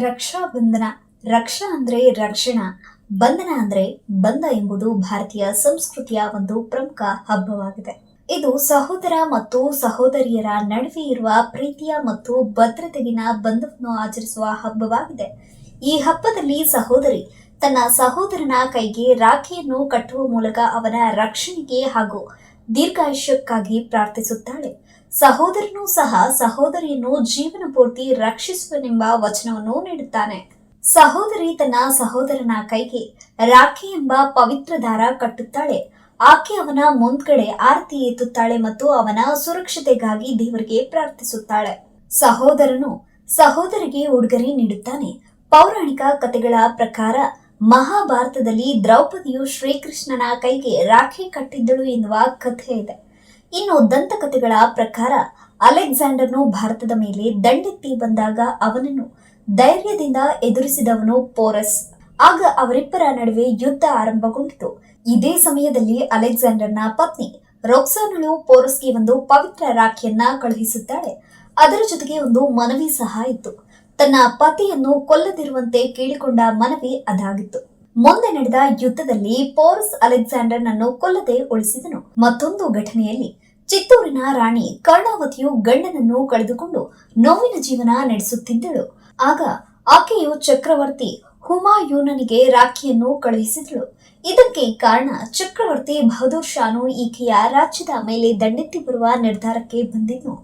ರಕ್ಷಾ ಬಂಧನ. ರಕ್ಷಾ ಅಂದ್ರೆ ರಕ್ಷಣಾ, ಬಂಧನ ಅಂದ್ರೆ ಬಂಧ ಎಂಬುದು ಭಾರತೀಯ ಸಂಸ್ಕೃತಿಯ ಒಂದು ಪ್ರಮುಖ ಹಬ್ಬವಾಗಿದೆ. ಇದು ಸಹೋದರ ಮತ್ತು ಸಹೋದರಿಯರ ನಡುವೆ ಇರುವ ಪ್ರೀತಿಯ ಮತ್ತು ಭದ್ರತೆಗಿನ ಬಂಧವನ್ನು ಆಚರಿಸುವ ಹಬ್ಬವಾಗಿದೆ. ಈ ಹಬ್ಬದಲ್ಲಿ ಸಹೋದರಿ ತನ್ನ ಸಹೋದರನ ಕೈಗೆ ರಾಖಿಯನ್ನು ಕಟ್ಟುವ ಮೂಲಕ ಅವನ ರಕ್ಷಣೆಗೆ ಹಾಗೂ ದೀರ್ಘಾಯುಷ್ಯಕ್ಕಾಗಿ ಪ್ರಾರ್ಥಿಸುತ್ತಾಳೆ. ಸಹೋದರನು ಸಹ ಸಹೋದರಿಯನ್ನು ಜೀವನ ಪೂರ್ತಿ ರಕ್ಷಿಸುವನೆಂಬ ವಚನವನ್ನು ನೀಡುತ್ತಾನೆ. ಸಹೋದರಿ ತನ್ನ ಸಹೋದರನ ಕೈಗೆ ರಾಖಿ ಎಂಬ ಪವಿತ್ರ ದಾರ ಕಟ್ಟುತ್ತಾಳೆ. ಆಕೆ ಅವನ ಮುಂದ್ಗಡೆ ಆರತಿ ಎತ್ತುತ್ತಾಳೆ ಮತ್ತು ಅವನ ಸುರಕ್ಷತೆಗಾಗಿ ದೇವರಿಗೆ ಪ್ರಾರ್ಥಿಸುತ್ತಾಳೆ. ಸಹೋದರನು ಸಹೋದರಿಗೆ ಉಡುಗೊರೆ ನೀಡುತ್ತಾನೆ. ಪೌರಾಣಿಕ ಕಥೆಗಳ ಪ್ರಕಾರ ಮಹಾಭಾರತದಲ್ಲಿ ದ್ರೌಪದಿಯು ಶ್ರೀಕೃಷ್ಣನ ಕೈಗೆ ರಾಖಿ ಕಟ್ಟಿದ್ದಳು ಎನ್ನುವ ಕಥೆ ಇದೆ. ಇನ್ನು ದಂತಕಥೆಗಳ ಪ್ರಕಾರ ಅಲೆಕ್ಸಾಂಡರ್ನು ಭಾರತದ ಮೇಲೆ ದಂಡೆತ್ತಿ ಬಂದಾಗ ಅವನನ್ನು ಧೈರ್ಯದಿಂದ ಎದುರಿಸಿದವನು ಪೋರಸ್. ಆಗ ಅವರಿಬ್ಬರ ನಡುವೆ ಯುದ್ಧ ಆರಂಭಗೊಂಡಿತು. ಇದೇ ಸಮಯದಲ್ಲಿ ಅಲೆಕ್ಸಾಂಡರ್ನ ಪತ್ನಿ ರೊಕ್ಸಾನಳು ಪೋರಸ್ಗೆ ಒಂದು ಪವಿತ್ರ ರಾಖಿಯನ್ನ ಕಳುಹಿಸುತ್ತಾಳೆ. ಅದರ ಜೊತೆಗೆ ಒಂದು ಮನವಿ ಸಹ ಇತ್ತು. ತನ್ನ ಪತಿಯನ್ನು ಕೊಲ್ಲದಿರುವಂತೆ ಕೇಳಿಕೊಂಡ ಮನವಿ ಅದಾಗಿತ್ತು. ಮುಂದೆ ನಡೆದ ಯುದ್ಧದಲ್ಲಿ ಪೋರಸ್ ಅಲೆಕ್ಸಾಂಡರ್ನನ್ನು ಕೊಲ್ಲದೆ ಉಳಿಸಿದನು. ಮತ್ತೊಂದು ಘಟನೆಯಲ್ಲಿ ಚಿತ್ತೂರಿನ ರಾಣಿ ಕರ್ಣಾವತಿಯು ಗಂಡನನ್ನು ಕಳೆದುಕೊಂಡು ನೋವಿನ ಜೀವನ ನಡೆಸುತ್ತಿದ್ದಳು. ಆಗ ಆಕೆಯು ಚಕ್ರವರ್ತಿ ಹುಮಾಯೂನನಿಗೆ ರಾಖಿಯನ್ನು ಕಳುಹಿಸಿದಳು. ಇದಕ್ಕೆ ಕಾರಣ ಚಕ್ರವರ್ತಿ ಬಹದ್ದೂರ್ ಶಾನು ಈಕೆಯ ರಾಜ್ಯದ ಮೇಲೆ ದಂಡೆತ್ತಿ ಬರುವ ನಿರ್ಧಾರಕ್ಕೆ ಬಂದಿದ್ನು.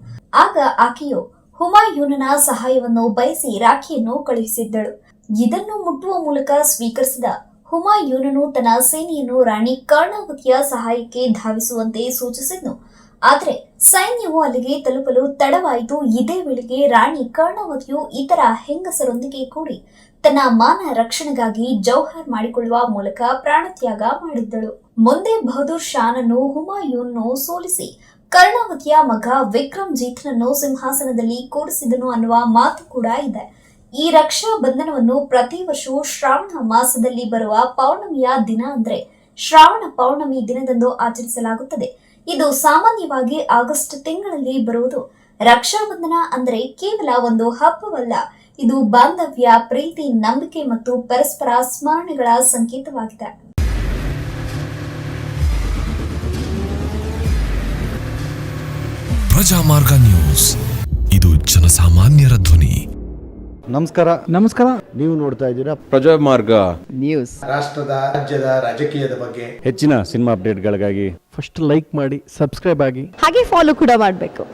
ಆಗ ಆಕೆಯು ಹುಮಾಯೂನನ ಸಹಾಯವನ್ನು ಬಯಸಿ ರಾಖಿಯನ್ನು ಕಳುಹಿಸಿದ್ದಳು. ಇದನ್ನು ಮುಟ್ಟುವ ಮೂಲಕ ಸ್ವೀಕರಿಸಿದ ಹುಮಾಯೂನನು ತನ್ನ ಸೇನೆಯನ್ನು ರಾಣಿ ಕರ್ಣಾವತಿಯ ಸಹಾಯಕ್ಕೆ ಧಾವಿಸುವಂತೆ ಸೂಚಿಸಿದ್ನು. ಆದರೆ ಸೈನ್ಯವು ಅಲ್ಲಿಗೆ ತಲುಪಲು ತಡವಾಯಿತು. ಇದೇ ವೇಳೆಗೆ ರಾಣಿ ಕರ್ಣಾವತಿಯು ಇತರ ಹೆಂಗಸರೊಂದಿಗೆ ಕೂಡಿ ತನ್ನ ಮಾನ ರಕ್ಷಣೆಗಾಗಿ ಜೌಹರ್ ಮಾಡಿಕೊಳ್ಳುವ ಮೂಲಕ ಪ್ರಾಣತ್ಯಾಗ ಮಾಡಿದ್ದಳು. ಮುಂದೆ ಬಹದ್ದೂರ್ ಶಾನನ್ನು ಹುಮಾಯೂನ್ ಸೋಲಿಸಿ ಕರ್ಣಾವತಿಯ ಮಗ ವಿಕ್ರಮ್ಜೀತ್ನನ್ನು ಸಿಂಹಾಸನದಲ್ಲಿ ಕೂರಿಸಿದನು ಅನ್ನುವ ಮಾತು ಕೂಡ ಇದೆ. ಈ ರಕ್ಷಾ ಬಂಧನವನ್ನು ಪ್ರತಿ ವರ್ಷವೂ ಶ್ರಾವಣ ಮಾಸದಲ್ಲಿ ಬರುವ ಪೌರ್ಣಮಿಯ ದಿನ ಅಂದ್ರೆ ಶ್ರಾವಣ ಪೌರ್ಣಮಿ ದಿನದಂದು ಆಚರಿಸಲಾಗುತ್ತದೆ. ಇದು ಸಾಮಾನ್ಯವಾಗಿ ಆಗಸ್ಟ್ ತಿಂಗಳಲ್ಲಿ ಬರುವುದು. ರಕ್ಷಾ ಬಂಧನ ಅಂದರೆ ಕೇವಲ ಒಂದು ಹಬ್ಬವಲ್ಲ, ಇದು ಬಾಂಧವ್ಯ, ಪ್ರೀತಿ, ನಂಬಿಕೆ ಮತ್ತು ಪರಸ್ಪರ ಸ್ಮರಣೆಗಳ ಸಂಕೇತವಾಗಿದೆ. ಪ್ರಜಾಮಾರ್ಗ ನ್ಯೂಸ್, ಇದು ಜನಸಾಮಾನ್ಯರ ಧ್ವನಿ. ನಮಸ್ಕಾರ. ನೀವು ನೋಡ್ತಾ ಇದ್ದೀರಾ ಪ್ರಜಾಮಾರ್ಗ ನ್ಯೂಸ್. ರಾಷ್ಟ್ರದ ರಾಜ್ಯದ ರಾಜಕೀಯದ ಬಗ್ಗೆ ಹೆಚ್ಚಿನ ಸಿನಿಮಾ ಅಪ್ಡೇಟ್ಗಳಿಗಾಗಿ ಫಸ್ಟ್ ಲೈಕ್ ಮಾಡಿ, ಸಬ್ಸ್ಕ್ರೈಬ್ ಆಗಿ, ಹಾಗೆ ಫಾಲೋ ಕೂಡ ಮಾಡಬೇಕು.